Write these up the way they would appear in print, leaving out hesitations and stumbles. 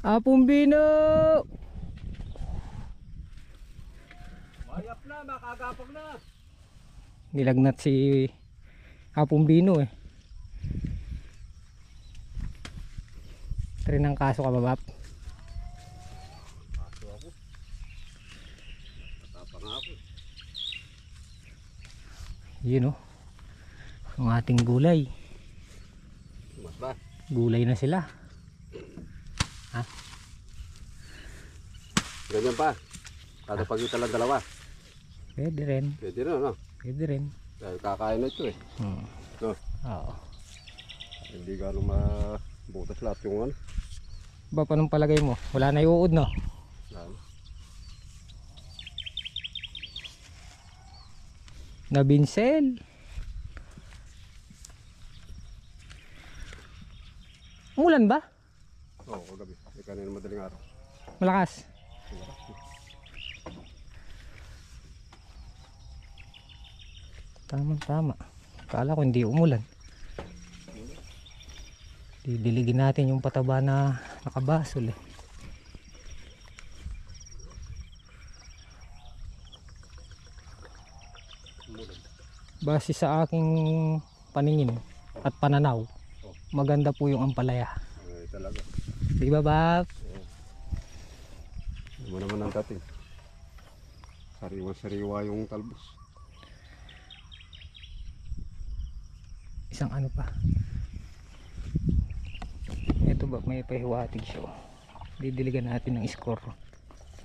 Apong Bino! Mayap na, makagapag na. Nilagnat si Apong Bino eh. Trinang kaso ka babap. Kaso ako. Matapang ako. Yun oh. Ang ating gulay. Mas ba? Gulay na sila. Ha? Ganyan pa. Kada pagkita lang dalawa. Pwede rin. Pwede na, no? Pwede rin. Dahil kakain na ito eh. No? Oo. Hindi gano'ng mabutas lahat yung ano. Ba pa nung palagay mo? Wala na iuod no? Lalo. Nabinsel. Umulan ba? Oo, kagabi. May kanina madaling araw. Malakas. Tama. Kala ko hindi umulan. Didiligin natin yung pataba na nakabasol eh. Base sa aking paningin at pananaw, maganda po yung ampalaya. Ay, talaga. Di ba, Bab? Hindi mo naman ang dating. Sariwa-sariwa yung talbos. Isang ano pa. Ito ba, may pahiwatig siya. Didiligan natin ng score.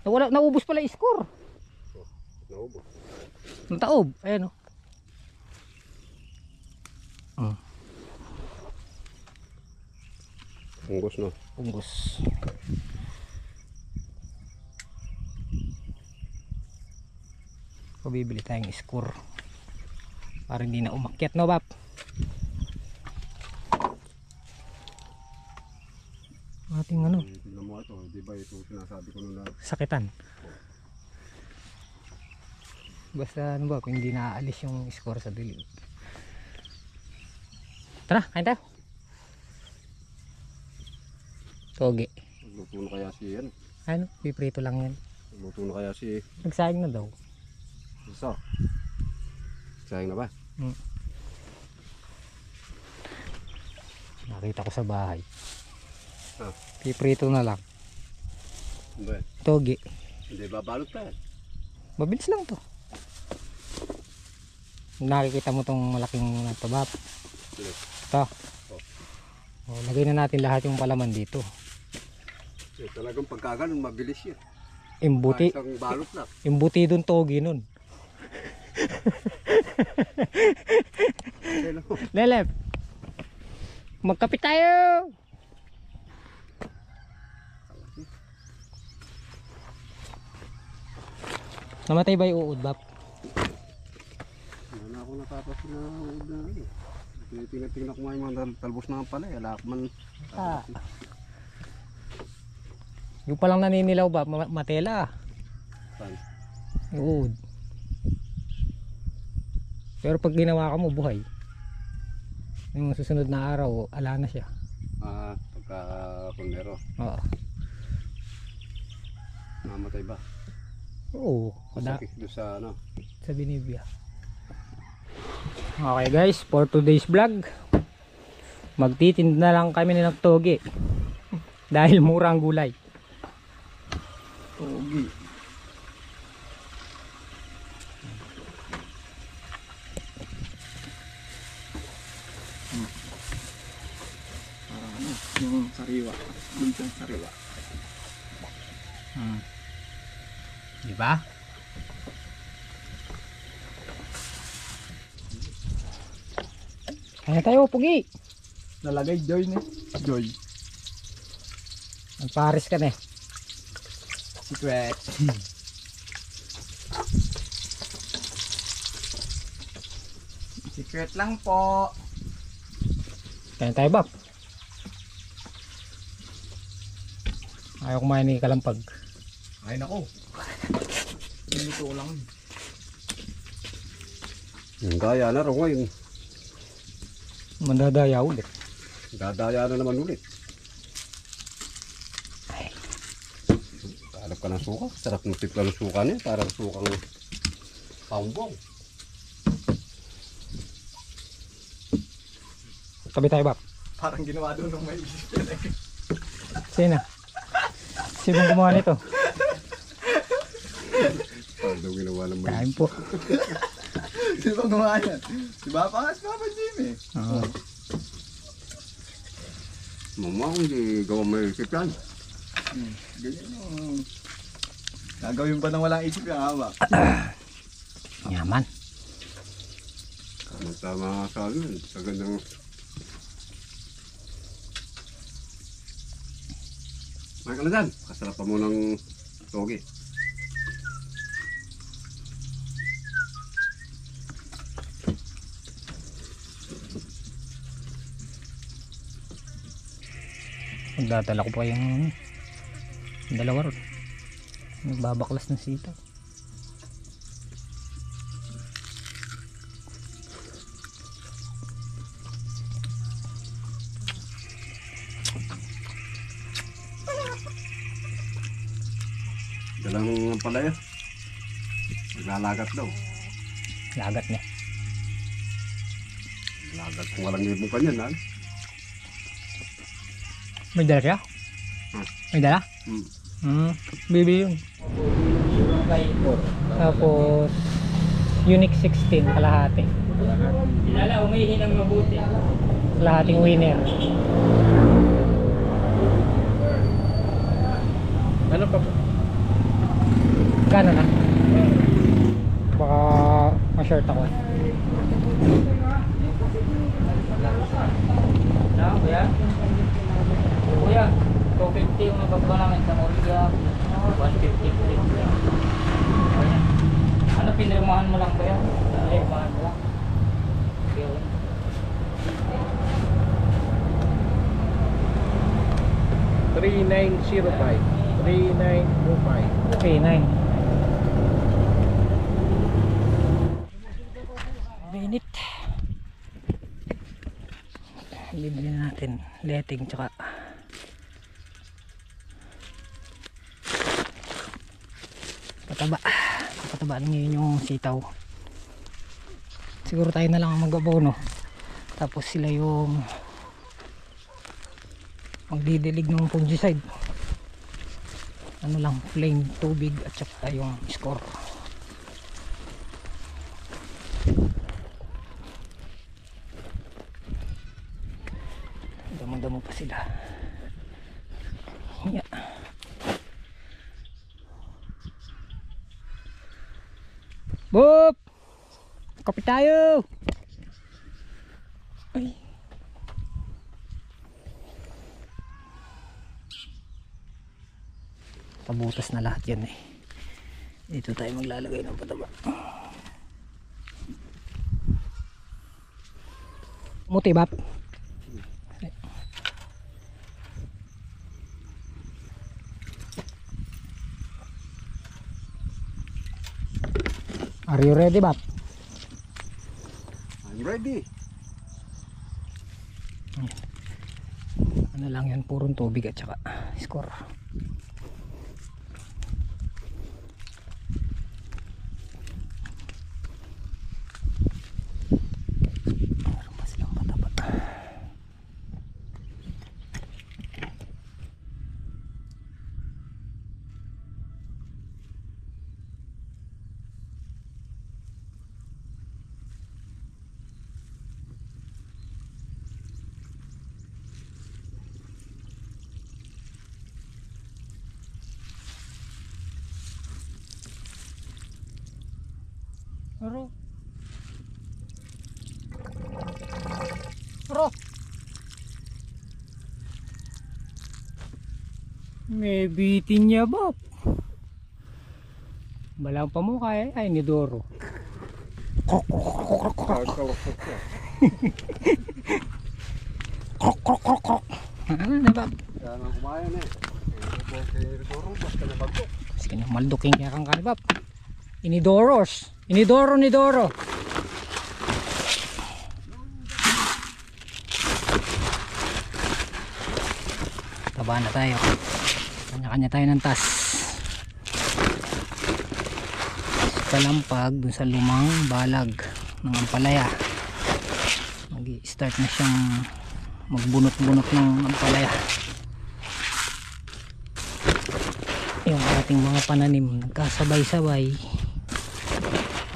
Naubos pala yung score. Oh, naubos. Ang taob. Ayan o. Punggos, no? Punggos. Pabibili tayong score para hindi na umakyat, no, Bap? Ating ano? Tingnan mo ito, di ba ito sinasabi ko nung Sakitan. Basta ano ba, kung hindi naaalis yung score sa dilim. Tara, kain tayo. Toge. Magluto na kaya si yan. Ano? Piprito lang yan. Magluto na kaya si Nagsayang na daw. Isa. Sayang na ba? Nakita ko sa bahay. Ah. Piprito na lang. Hindi. Toge. Hindi babalot pa yan. Mabilis lang to. Nakikita mo tong malaking tabap. Sige. Ito. Oh, lagay na natin lahat yung palaman dito. Talagang pagkaganon mabilis yan. Imbuti. Isang balot lang. Imbuti dun toge nun. Lelep. Magkapit tayo. Namatay ba yung uod, Bap? Ano na ako natapos na uod na ano. Tingnan ko yung mga talbos na pala. Alak man. Yung palang naninilaw ba? Matela. Saan? Yung uod. Pero pag ginawa ka mo, buhay. Yung susunod na araw, ala na siya. Pagka pundero. Oo. Namatay ba? Oo. Doon sa ano? Sa binibya. Okay guys, for today's vlog, magtitinda na lang kami ng toge. Dahil mura ang gulay. Togi. Yung sariwa. Yung sariwa. Diba? Kaya tayo, Pugi. Nalagay Joy ne. Joy. Nagparis ka na eh. Secret. Secret lang po. Kaya tayo, Bap. Ayaw kumain ni Kalampag. Ay nako. Ito lang. Yung gaya na rin ngayon. Mandadaya ulit. Dadaya na naman ulit. Ay. ka ng suka. Sarap ng tipla ng suka niya. Parang sukang paumbong. Tabi tayo, Bap. Parang ginawa doon nung may isip yan eh. Sino? Sino gumawa nito? Parang daw ginawa ng may. Kain po. Di ba gumawa yan? Di ba pangas Papa Jimmy? Oo. Mama, kung di gawa may isip yan. Ganyan yung... Gagawin pa ng walang isip yung hawak. Yaman. Tama nga sa akin. Sa gandang... May ka na dyan. Kasarap pa mo ng togi. Magdadala ko pa yung dalawa ron. Nagbabaklas ng sitaw. Dalang palaya. Naglalagat daw. Lagat niya. Lagat kung walang ibong kanyan, ha? May dala siya? May dala? Bibi yun. Tapos Unique 16 kalahati. Ilala umihi ng mabuti. Kalahating winner. Ano pa po? Gano'n na? Baka ma-short ako. Kuya? Kuya, 250 yung nabagba namin sa Moria. 150 plate. Ano, pinirmahan mo lang kuya? Pinirmahan mo lang. Okay, okay. Okay, 9. Minute. Bibili natin letting tsaka pataba ngayon yung sitaw. Siguro tayo na lang ang mag-abono, tapos sila yung magdidilig ng fungicide. Ano lang, plain tubig at saka yung score. Damo-damo pa sila. Yeah. Boop! Kapit tayo! Ay. Pabutas na lahat yan eh. Dito tayo maglalagay ng pataba. Muti, Bap. Are you ready, Bap? I'm ready. Ano lang yan, purong tubig at saka score. Meron pa silang pataba. Ro. May bitin niya, Bap. Balang pa mo kaya ay ni Doro. Ano na, Bap? Kaya nga kumayan eh. Basta na bagtok. Sige na, malduking kaya kang kani, Bap. Inidoros. Inidoro ni Doro. Taba na tayo. Kanya-kanya tayo ng tas. magpalampag dun sa lumang balag ng ampalaya. Mag-start na siyang magbunot-bunot ng ampalaya. Yung ating mga pananim nagkasabay-sabay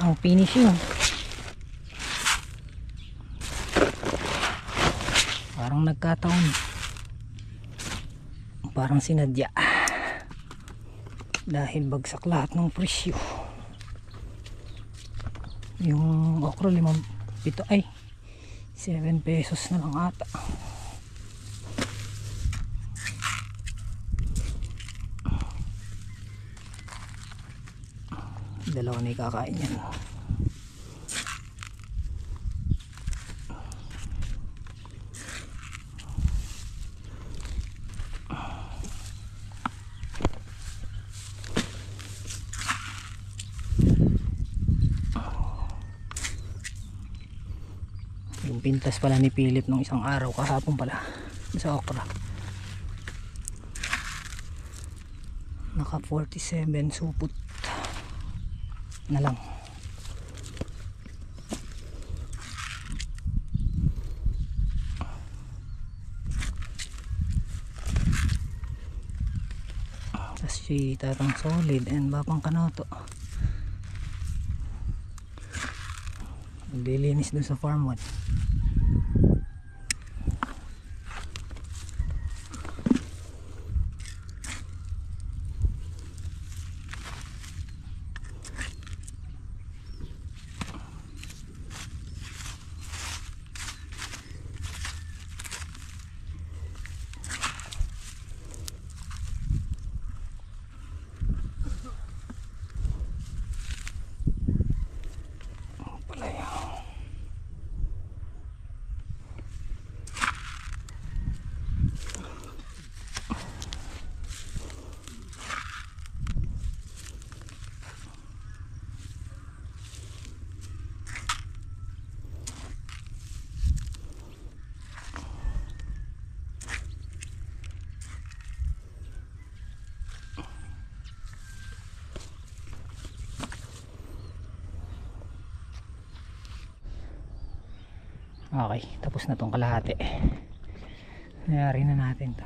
ang finishing. Parang nagkataon, parang sinadya dahil bagsak lahat ng presyo. Yung okra 7 ay 7 pesos na lang ata. Dalawa na ikakain yan. Yung pintas pala ni Philip nung isang araw kahapon pala sa okra, naka 47 supot na lang. Tas si Tatang Solid and Bapang Kanoto naglilinis dun sa farm 1. Okay, tapos na tong kalahati. Nayari na natin to.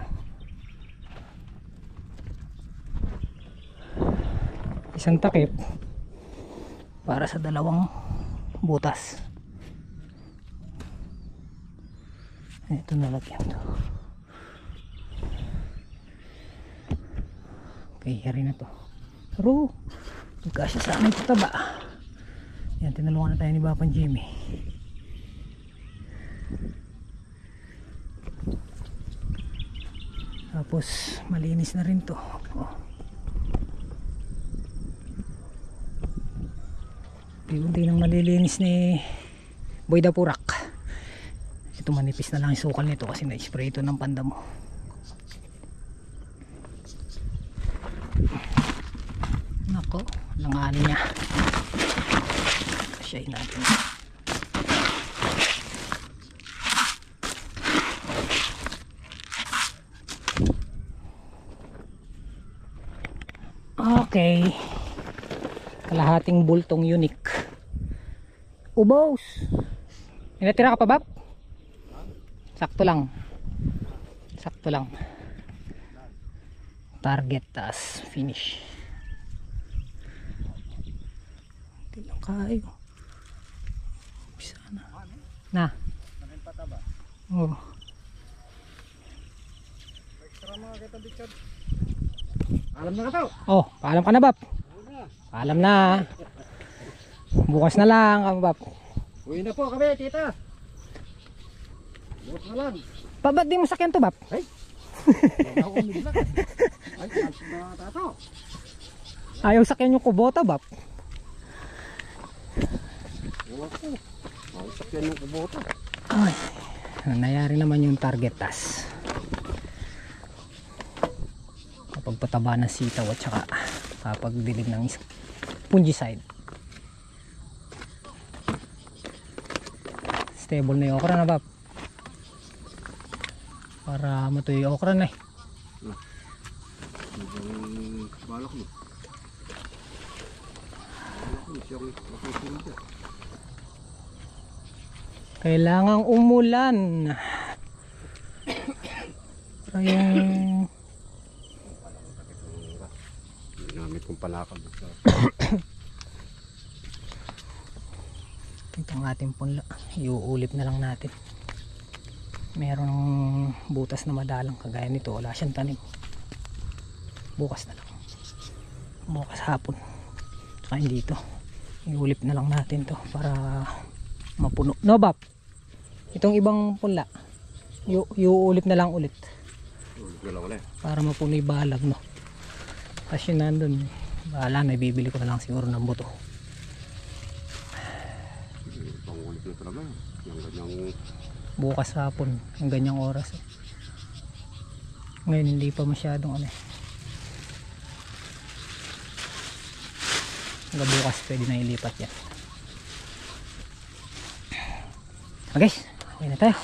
Isang takip para sa dalawang butas. Ito nalagyan to. Okay, yari na to. Pero magkasya sa amin ito taba. Yan, tinulungan na tayo ni Bapan Jimmy. Tapos malinis na rin to. Oh. Unti nang malilinis ni Boy Dapurak. Ito manipis na lang yung sukal nito kasi na-spray ito ng pandamo. Nako, langanin niya. Kasyahin natin. Okay, kalahating bultong unique. Ubos. May natira ka pa, Bap? Sakto lang. Sakto lang. Target tas finish. Hindi lang kayo. Bisa na. Na. Oh. Alam na ka to. Oh, paalam ka na, Bap. Paalam na. Bukas na lang, Bap. Uwi na po kami, tita. Bukas na lang. Pa, ba't di mo sakyan to, Bap? Ay, ako umigla. Ay, alas na tato. Ayaw sakyan yung kubota, Bap. Ewan ko. Ay, sakyan ng kubota. Ay, nangyari naman yung target task. Kapag pataba ng sitaw at saka kapag dilig ng fungicide. Stable na yung okra na, Bap. Para matuloy yung okra na eh. Balak mo. yung masusunod yan. Kailangang umulan. Para yung Ginamit kong palakal. itong ating punla. Iuulip na lang natin. Merong butas na madalang kagaya nito. Wala siyang tanim. Bukas na lang. Bukas hapon. Tsaka dito. Iulip na lang natin to para mapuno. No, Bap? Itong ibang punla. Iuulip na lang ulit. Wala. Para mapuno yung balag, no? Tapos yun nandun. Bahala na, bibili ko na lang siguro ng buto. Pangulit na talaga. Yung ganyang... Bukas hapon, ang ganyang oras. Ngayon hindi pa masyadong ano. Hanggang bukas pwede na ilipat yan. Okay, okay na tayo.